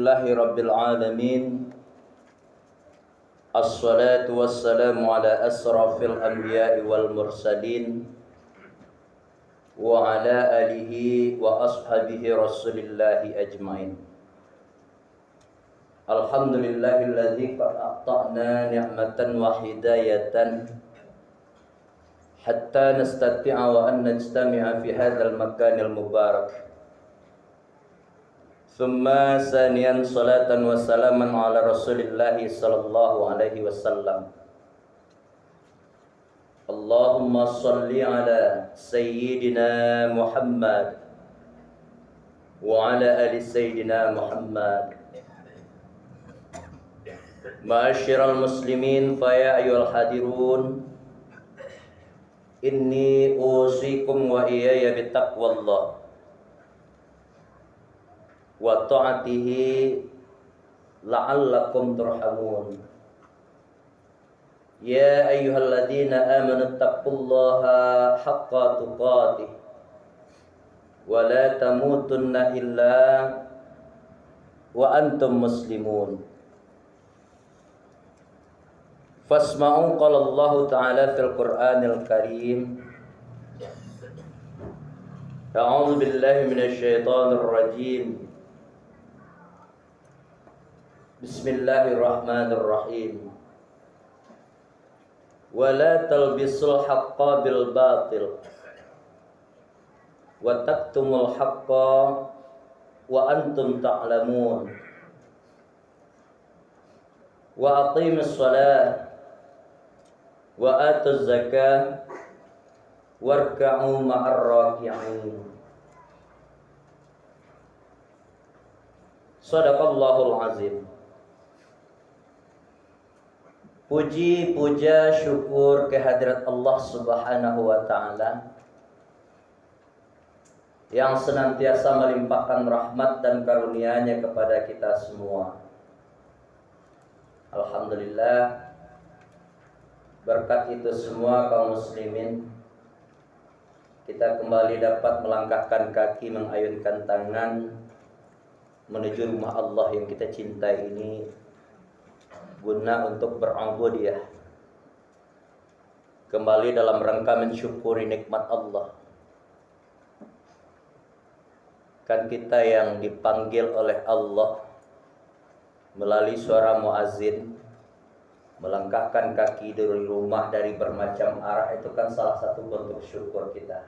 Alhamdulillahi Rabbil Alamin. Assalatu wassalamu ala asrafil anbiya'i wal mursalin wa ala alihi wa ashabihi rasulillahi ajmain. Alhamdulillahilladzi qad a'ta'na ni'matan wa hidayatan hatta nastati'a wa an najtami'a fi hadzal makanil mubarak. Thumma saniyan salatan wa salaman ala rasulillahi sallallahu alaihi wasallam. Allahumma salli ala sayyidina Muhammad wa ala ali sayyidina Muhammad. Ma'asyiral muslimin fa ya ayyuhal hadirun, inni usikum wa iyaya bittaqwallah wa ta'atihi la'allakum turhamun. Ya ayyuhalladzina amanu taqullaha haqqa tuqatih wa la tamutunna illa wa antum muslimun. Fasma'u qala Allah ta'ala fil Qur'anil Karim. A'udzu billahi minasy syaithanir rajim. Bismillahirrahmanirrahim. Wa la talbisul haqqa bil batil wa taktumul haqqa wa antum ta'lamun. Wa aqimus shalah wa atuz zakah warka'u ma'ar raki'in. Shadaqallahul azim. Puji, puja, syukur kehadirat Allah Subhanahu wa ta'ala yang senantiasa melimpahkan rahmat dan karunia-Nya kepada kita semua. Alhamdulillah, berkat itu semua kaum muslimin, kita kembali dapat melangkahkan kaki, mengayunkan tangan menuju rumah Allah yang kita cintai ini, guna untuk ber'ubudiyah, kembali dalam rangka mensyukuri nikmat Allah. Kan kita yang dipanggil oleh Allah melalui suara muazin, melangkahkan kaki dari rumah dari bermacam arah, itu kan salah satu bentuk syukur kita.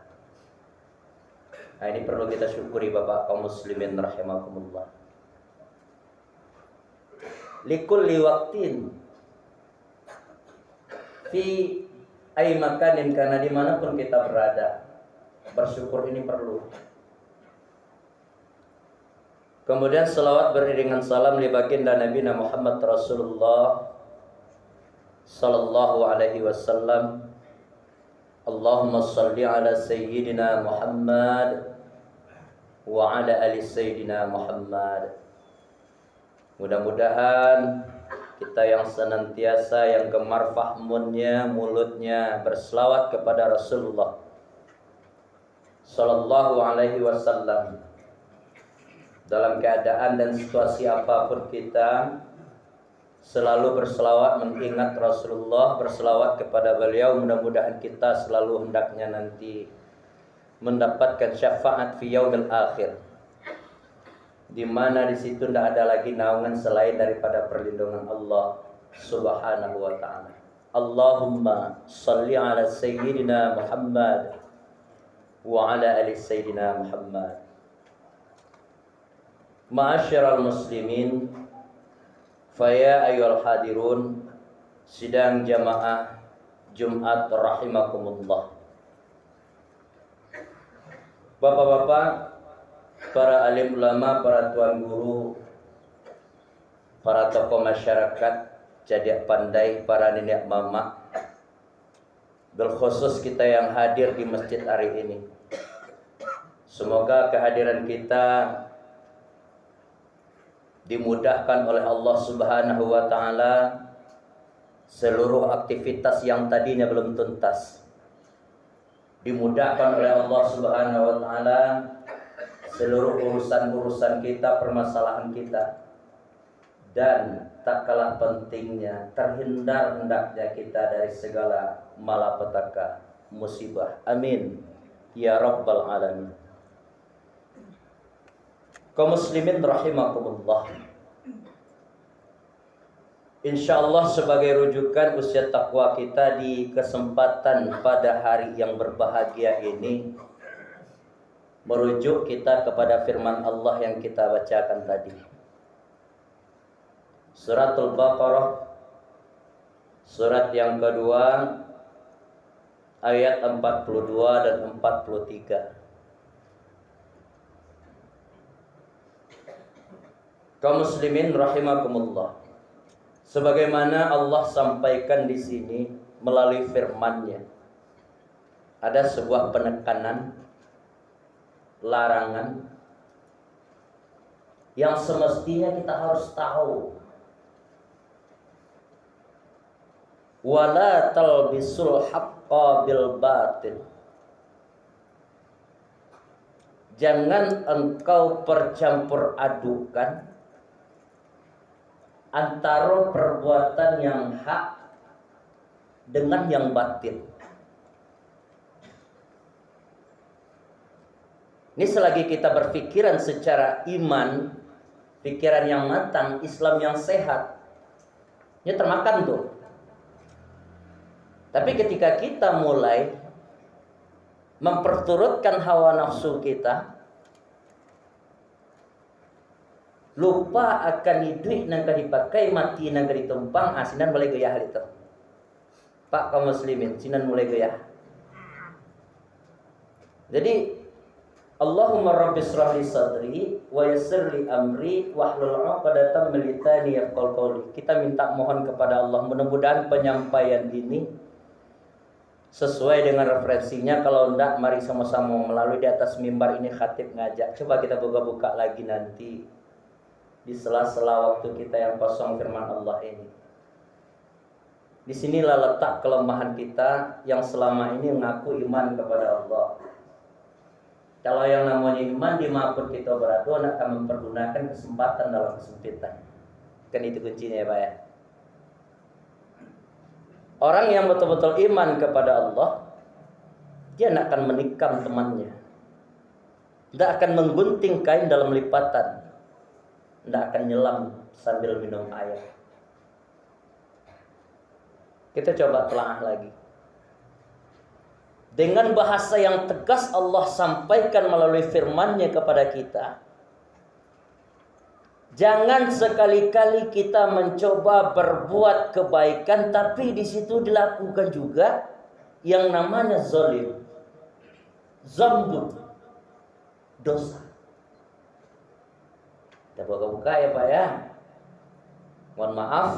Nah, ini perlu kita syukuri Bapak kaum muslimin rahimakumullah. Likulli waqtin fi ay makanin, karena dimanapun kita berada, bersyukur ini perlu. Kemudian selawat beriringan salam li baginda Nabi Muhammad Rasulullah sallallahu alaihi wasallam. Allahumma salli ala sayyidina Muhammad wa ala ali sayyidina Muhammad. Mudah-mudahan kita yang senantiasa, yang gemar fahmunnya, mulutnya berselawat kepada Rasulullah sallallahu alaihi wasallam, dalam keadaan dan situasi apapun kita selalu berselawat mengingat Rasulullah, berselawat kepada beliau. Mudah-mudahan kita selalu hendaknya nanti mendapatkan syafaat fi yaumil akhir, di mana di situ tidak ada lagi naungan selain daripada perlindungan Allah Subhanahu wa ta'ala. Allahumma salli ala sayyidina Muhammad wa ala ali sayyidina Muhammad. Ma'asyiral muslimin, faya ayyuhal hadirun, sidang jamaah Jumat rahimakumullah. Bapak-bapak, para alim ulama, para tuan guru, para tokoh masyarakat, jadi pandai, para nenek mama, berkhusus kita yang hadir di masjid hari ini. Semoga kehadiran kita dimudahkan oleh Allah Subhanahu wa ta'ala. Seluruh aktivitas yang tadinya belum tuntas dimudahkan oleh Allah Subhanahu wa ta'ala. Seluruh urusan-urusan kita, permasalahan kita dan tak kalah pentingnya terhindar hendaknya kita dari segala malapetaka, musibah. Amin ya rabbal alamin. Kaum muslimin rahimakumullah. Insyaallah sebagai rujukan usia takwa kita di kesempatan pada hari yang berbahagia ini, merujuk kita kepada firman Allah yang kita bacakan tadi. Suratul Baqarah, surat yang kedua, ayat 42 dan 43. Kaum muslimin rahimakumullah. Sebagaimana Allah sampaikan di sini melalui firman-Nya, ada sebuah penekanan, larangan yang semestinya kita harus tahu. Wala talbisul haqqa bil batil. Jangan engkau percampur adukan antara perbuatan yang hak dengan yang batil. Ini selagi kita berpikiran secara iman, pikiran yang matang, Islam yang sehat, ini termakan tuh. Tapi ketika kita mulai memperturutkan hawa nafsu kita, lupa akan duit nang dipakai, mati nang ditumpang, asinan mulai gaya hal itu. Pak kaum muslimin, sinan mulai gaya. Jadi Allahumma rabbi shrah li sadri wa yassir li amri wahlul 'uqdatam min lisani yafqahu qawli. Kita minta mohon kepada Allah, mudah-mudahan penyampaian ini sesuai dengan referensinya. Kalau enggak, mari sama-sama melalui di atas mimbar ini khatib ngajak. Coba kita buka-buka lagi nanti di sela-sela waktu kita yang kosong firman Allah ini. Disinilah letak kelemahan kita yang selama ini mengaku iman kepada Allah. Kalau yang namanya iman dimanapun kita berada, akan mempergunakan kesempatan dalam kesempitan. Kan itu kuncinya ya Pak ya. Orang yang betul-betul iman kepada Allah, dia tidak akan menikam temannya, tidak akan menggunting kain dalam lipatan, tidak akan nyelam sambil minum air. Kita coba telah lagi. Dengan bahasa yang tegas Allah sampaikan melalui firman-Nya kepada kita. Jangan sekali-kali kita mencoba berbuat kebaikan tapi di situ dilakukan juga yang namanya zalim, zambut, dosa. Kita buka-buka ya Pak ya. Mohon maaf,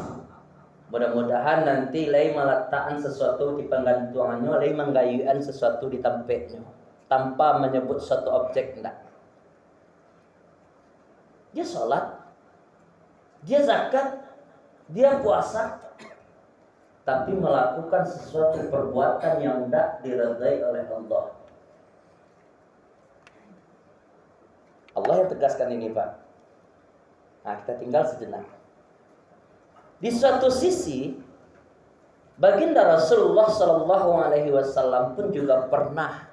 mudah-mudahan nanti lain meletakkan sesuatu di penggantungannya, lain menggayuan sesuatu di tampeknya tanpa menyebut suatu objek enggak. Dia sholat, dia zakat, dia puasa, tapi melakukan sesuatu perbuatan yang tidak diridai oleh Allah. Allah yang tegaskan ini Pak. Nah, kita tinggal sejenak. Di suatu sisi, baginda Rasulullah SAW pun juga pernah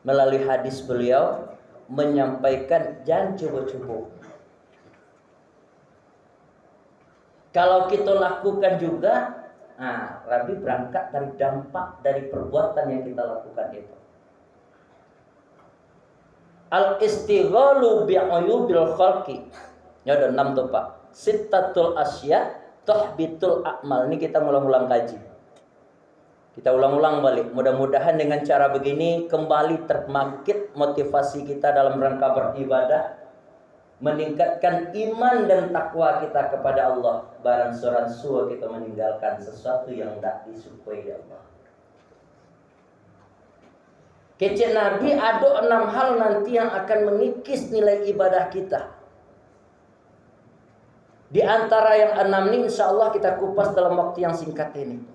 melalui hadis beliau menyampaikan jangan coba-coba. Kalau kita lakukan juga, Rabi berangkat dari dampak dari perbuatan yang kita lakukan itu. Al-istighalu bi'uyubil khalqi. Ya ada 6 tuh Pak. Sittatul asya tuhbitul a'mal. Ini kita ulang-ulang kaji. Kita ulang-ulang balik. Mudah-mudahan dengan cara begini kembali terbangkit motivasi kita dalam rangka beribadah, meningkatkan iman dan takwa kita kepada Allah. Barang suran suwa kita meninggalkan sesuatu yang tidak disukai Allah. Kecil Nabi ada 6 hal nanti yang akan mengikis nilai ibadah kita. Di antara yang 6 ini insya Allah kita kupas dalam waktu yang singkat ini.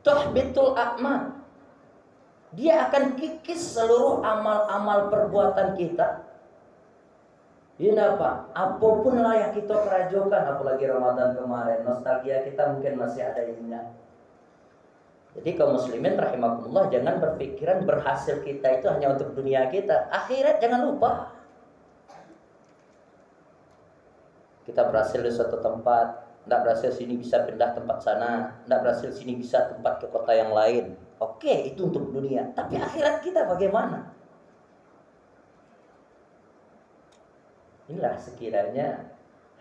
Tuhbitul a'mal. Dia akan kikis seluruh amal-amal perbuatan kita. Ini apa? Apapun lah yang kita kerajokan, apalagi Ramadan kemarin, nostalgia kita mungkin masih ada ingat. Jadi kaum muslimin rahimakumullah, jangan berpikiran berhasil kita itu hanya untuk dunia kita. Akhirat jangan lupa. Kita berhasil di suatu tempat, tidak berhasil sini bisa pindah tempat sana, tidak berhasil sini bisa tempat ke kota yang lain. Oke, itu untuk dunia. Tapi akhirat kita bagaimana? Inilah sekiranya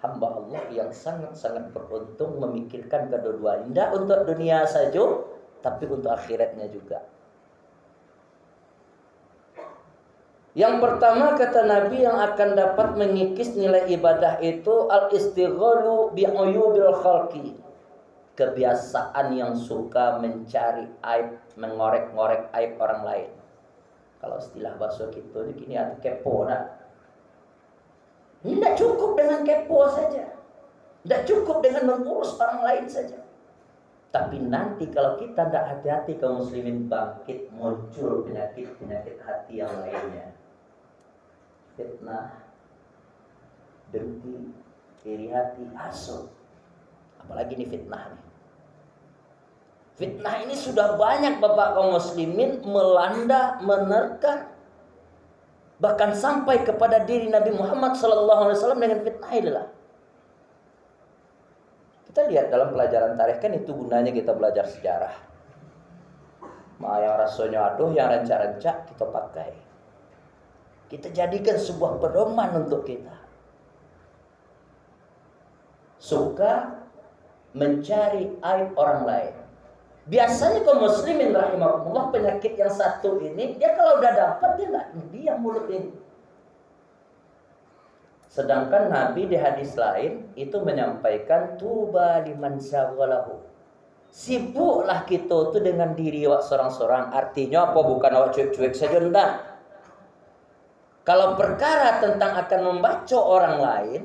hamba Allah yang sangat-sangat beruntung memikirkan kedua-duanya. Tidak untuk dunia saja, tapi untuk akhiratnya juga. Yang pertama kata Nabi yang akan dapat mengikis nilai ibadah itu al-istighalu bi'uyubil khalqi. Kebiasaan yang suka mencari aib, mengorek-ngorek aib orang lain. Kalau istilah bahasa kita ini gini, kepo nak. Tidak cukup dengan kepo saja. Tidak cukup dengan mengurus orang lain saja. Tapi nanti kalau kita tidak hati-hati kaum muslimin, bangkit muncul penyakit-penyakit hati yang lainnya. Fitnah, dengki, iri hati, hasad. Apalagi ini fitnah nih. Fitnah ini sudah banyak bapak kaum muslimin melanda, menerkam, bahkan sampai kepada diri Nabi Muhammad SAW dengan fitnah inilah. Kita lihat dalam pelajaran tarikh kan itu gunanya kita belajar sejarah. Yang rasanya aduh, yang rancak-rancak kita pakai. Kita jadikan sebuah pedoman untuk kita. Suka mencari aib orang lain. Biasanya kaum muslimin rahimahumullah, penyakit yang satu ini, dia kalau udah dapat dia nggak diam mulut ini. Sedangkan Nabi di hadis lain itu menyampaikan tuba liman syaghalahu. Sibuklah kita itu dengan diri awak seorang-seorang. Artinya apa? Bukan awak cuek-cuek saja, enggak. Kalau perkara tentang akan membaca orang lain,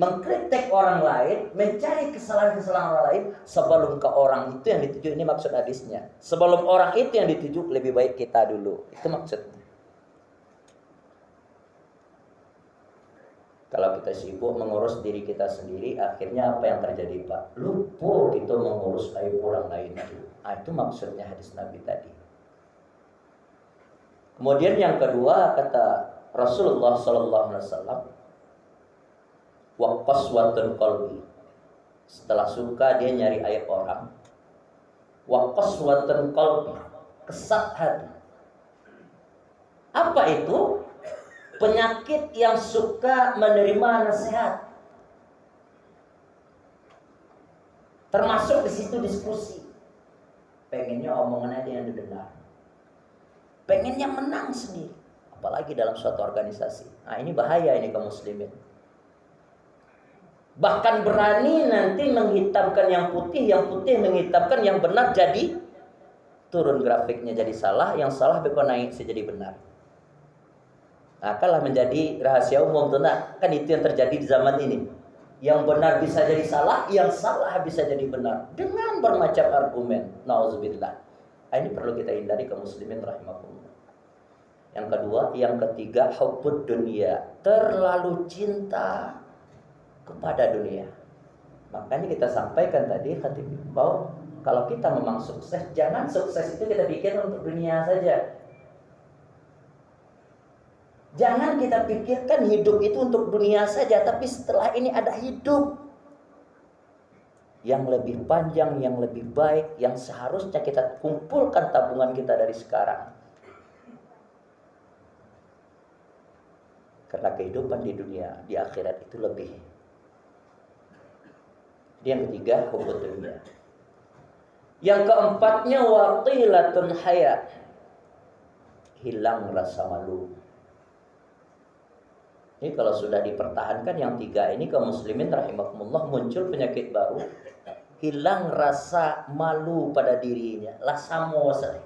mengkritik orang lain, mencari kesalahan-kesalahan orang lain, sebelum ke orang itu yang dituju, ini maksud hadisnya. Sebelum orang itu yang dituju, lebih baik kita dulu. Itu maksudnya. Kalau kita sibuk mengurus diri kita sendiri, akhirnya apa yang terjadi, Pak? Lupa kita mengurus aib orang lain itu. Itu maksudnya hadis Nabi tadi. Kemudian yang kedua kata Rasulullah SAW, wa qaswatul qalbi. Setelah suka dia nyari aib orang. Wa qaswatul qalbi, kesat hati. Apa itu? Penyakit yang suka menerima nasihat. Termasuk di situ diskusi. Pengennya omongannya dia yang didengar. Pengennya menang sendiri. Apalagi dalam suatu organisasi. Nah ini bahaya ini kaum muslimin. Bahkan berani nanti menghitamkan yang putih menghitamkan yang benar, jadi turun grafiknya jadi salah, yang salah bekon naik jadi benar. Akanlah menjadi rahasia umum tuh, nah. Kan itu yang terjadi di zaman ini. Yang benar bisa jadi salah, yang salah bisa jadi benar dengan bermacam argumen. Nauzubillah. Ini perlu kita hindari kaum muslimin rahimakumullah. Yang kedua, yang ketiga, hubbud dunia, terlalu cinta kepada dunia. Makanya kita sampaikan tadi khatib bahwa kalau kita memang sukses, jangan sukses itu kita pikir untuk dunia saja. Jangan kita pikirkan hidup itu untuk dunia saja, tapi setelah ini ada hidup yang lebih panjang, yang lebih baik, yang seharusnya kita kumpulkan tabungan kita dari sekarang. Karena kehidupan di dunia, di akhirat itu lebih. Yang ketiga, hubbud dunia. Yang keempatnya, waqilatun haya, hilang rasa malu. Ini kalau sudah dipertahankan yang tiga ini kaum muslimin rahimakumullah, muncul penyakit baru, hilang rasa malu pada dirinya. Lasamo saya.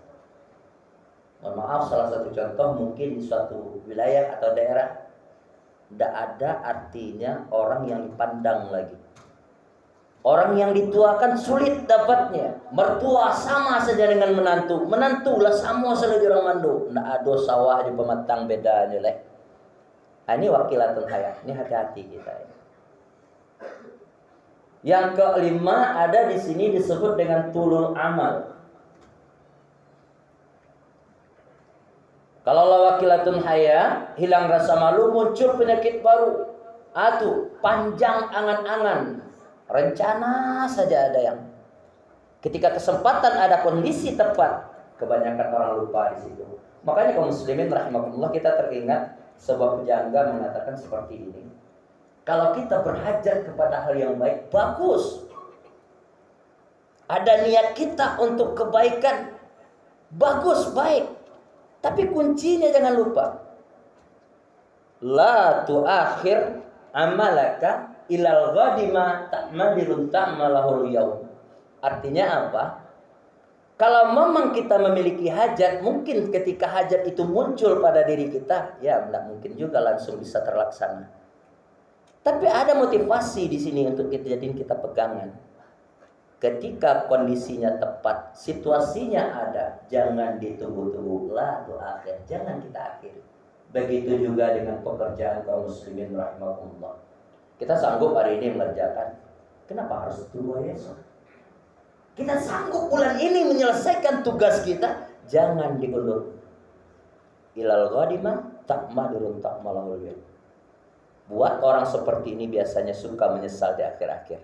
Mohon maaf, salah satu contoh mungkin di suatu wilayah atau daerah tidak ada artinya orang yang dipandang lagi. Orang yang dituakan sulit dapatnya. Mertua sama saja dengan menantu. Menantu lah sama saja orang mandu. Tidak ada sawah di pematang bedanya lah. Ini wakilatul hayat. Ini hati-hati kita. Yang kelima ada di sini disebut dengan tulul amal. Kalau wakilatul hayat, hilang rasa malu, muncul penyakit baru. Panjang angan-angan. Rencana saja ada yang. Ketika kesempatan ada kondisi tepat, kebanyakan orang lupa di situ. Makanya kaum muslimin rahimakumullah, kita teringat sebuah pejangga mengatakan seperti ini. Kalau kita berhajat kepada hal yang baik, bagus. Ada niat kita untuk kebaikan, bagus, baik. Tapi kuncinya jangan lupa. La tu'akhir amalaka ilal ghadima ta'madilun ta'malahul yaum. Artinya apa? Kalau memang kita memiliki hajat, mungkin ketika hajat itu muncul pada diri kita, ya tidak mungkin juga langsung bisa terlaksana. Tapi ada motivasi di sini untuk kita jadiin kita pegangan. Ketika kondisinya tepat, situasinya ada, jangan ditunggu-tunggu. La tu'akhir, jangan kita akhiri. Begitu juga dengan pekerjaan kaum muslimin rahimahumullah. Kita sanggup hari ini mengerjakan, kenapa harus tunggu esok? Kita sanggup bulan ini menyelesaikan tugas kita, jangan diundur. Ilal ghadimah ta'madurun ta'malahul yaum. Buat orang seperti ini biasanya suka menyesal di akhir-akhir.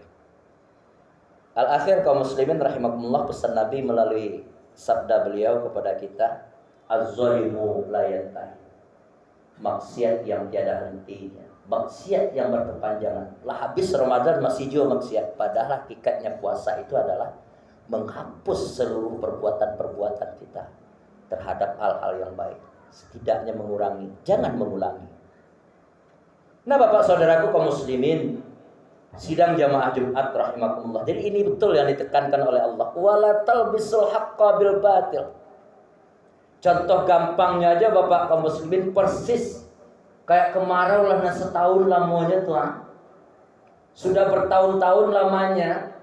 Al-akhir kaum muslimin rahimakumullah, pesan Nabi melalui sabda beliau kepada kita, az-zalimu la yantahi. Maksiat yang tiada hentinya, maksiat yang berkepanjangan. Lah habis Ramadan masih juga maksiat. Padahal hakikatnya puasa itu adalah menghapus seluruh perbuatan-perbuatan kita terhadap hal-hal yang baik. Setidaknya mengurangi, jangan mengulangi. Nah Bapak Saudaraku kaum muslimin, sidang jamaah Jumat rahimakumullah. Jadi ini betul yang ditekankan oleh Allah. Wala talbisul haqqa bil batil. Contoh gampangnya aja Bapak kaum muslimin, persis kayak kemarau lah setahun lamanya tuh. Sudah bertahun-tahun lamanya.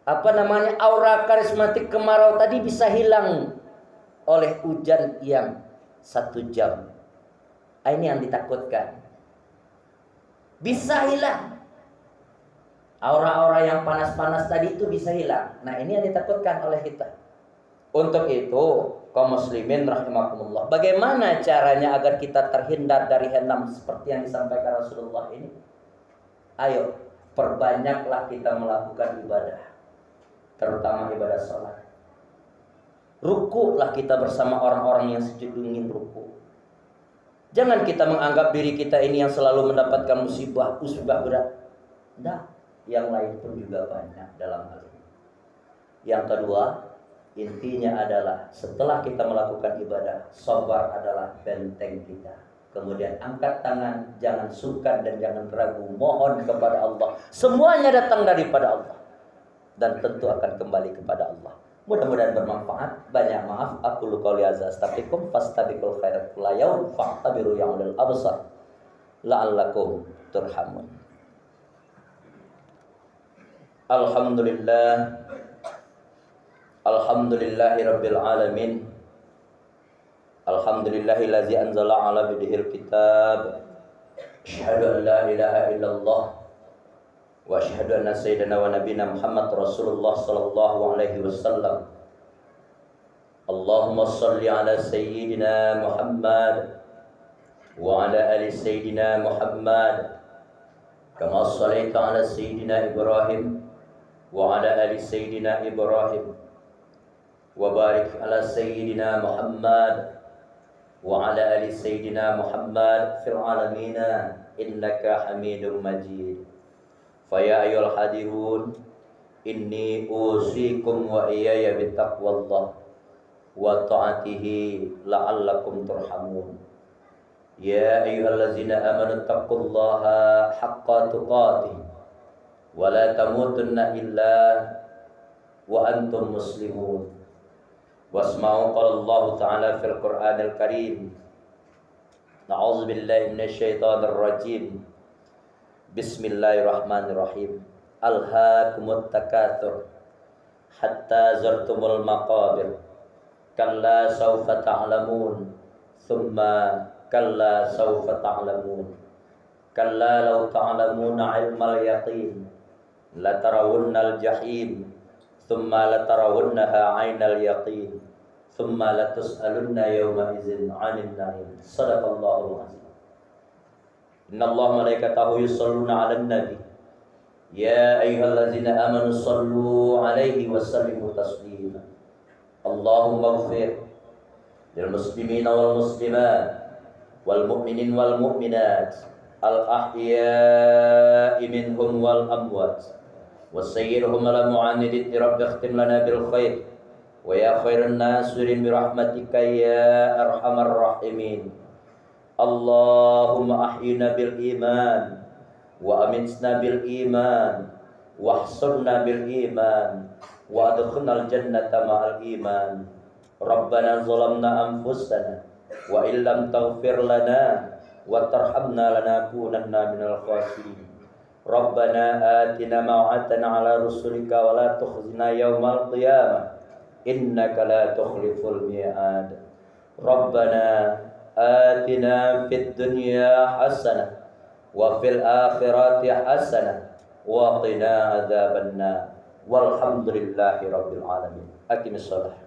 Aura karismatik kemarau tadi bisa hilang oleh hujan yang 1 jam. Ini yang ditakutkan. Bisa hilang. Aura-aura yang panas-panas tadi itu bisa hilang. Nah ini yang ditakutkan oleh kita. Untuk itu kaum muslimin rahimakumullah, bagaimana caranya agar kita terhindar dari henam seperti yang disampaikan Rasulullah ini? Ayo, perbanyaklah kita melakukan ibadah, terutama ibadah sholat. Rukulah kita bersama orang-orang yang sujud ingin ruku. Jangan kita menganggap diri kita ini yang selalu mendapatkan musibah berat. Nah, yang lain pun juga banyak dalam hal ini. Yang kedua, intinya adalah setelah kita melakukan ibadah, sabar adalah benteng kita. Kemudian angkat tangan, jangan sungkan dan jangan ragu, mohon kepada Allah. Semuanya datang daripada Allah dan tentu akan kembali kepada Allah. Mudah-mudahan bermanfaat. Banyak maaf. Aku qouli hadza astaghfirukum fastabiqul khairat la yaum fa'tabiru ya'ulul absar la'allakum turhamun. Alhamdulillah. Alhamdulillahi rabbil alamin. Alhamdulillahillazi anzala ala bidihil kitab. Asyhadu an la ilaha illallah wa asyhadu anna sayyidina wa nabiyina Muhammad Rasulullah sallallahu alaihi wasallam. Allahumma shalli ala sayyidina Muhammad wa ala ali sayyidina Muhammad kama shallaita ala sayyidina Ibrahim wa ala ali sayyidina Ibrahim wa barik ala sayyidina Muhammad wa ala ali sayyidina Muhammad fil alamin innaka Hamidum Majid. Faya ayyuhal hadirun, inni usikum wa iyaya bittaqwallah wa ta'atihi la'allakum turhamun. Ya ayyuhallazina amanu taqullaha haqqa tuqatih wa la tamutunna illa wa antum muslimun. Wasma'u qala Allah ta'ala fil Qur'anil Karim. Na'udzu billahi minasyaitonir rajim. Bismillahirrahmanirrahim. Alhaakumut takatsur hatta zartumul maqabir. Kalla sawfa ta'lamun thumma كلا سوف تعلمون كلا لو تعلمون علم اليقين لترون الجحيم ثم لترونها عين اليقين ثم لتسألن يومئذ عن النعيم. صدق الله العظيم. إن الله ملائكته يصلون على النبي يا أيها الذين آمنوا صلوا عليه وسلموا تسليما. اللهم اغفر للمسلمين والمسلمات والمؤمنين والمؤمنات الأحياء منهم والأموات وسيرهم على معاند رب اختم لنا بالخير ويا خير الناصرين برحمتك يا أرحم الراحمين. اللهم أحينا بالإيمان وأمتنا بالإيمان واحصرنا بالإيمان وأدخلنا الجنة مع الإيمان. ربنا ظلمنا أنفسنا وإن لم تغفر لنا وترحمنا لنكونن من الخاسرين. ربنا آتنا ما وعدتنا على رسلك ولا تخزنا يوم القيامة إنك لا تخلف الميعاد. ربنا آتنا في الدنيا حسنة وفي الآخرة حسنة وقنا عذاب النار والحمد لله رب العالمين. أقم الصلاة.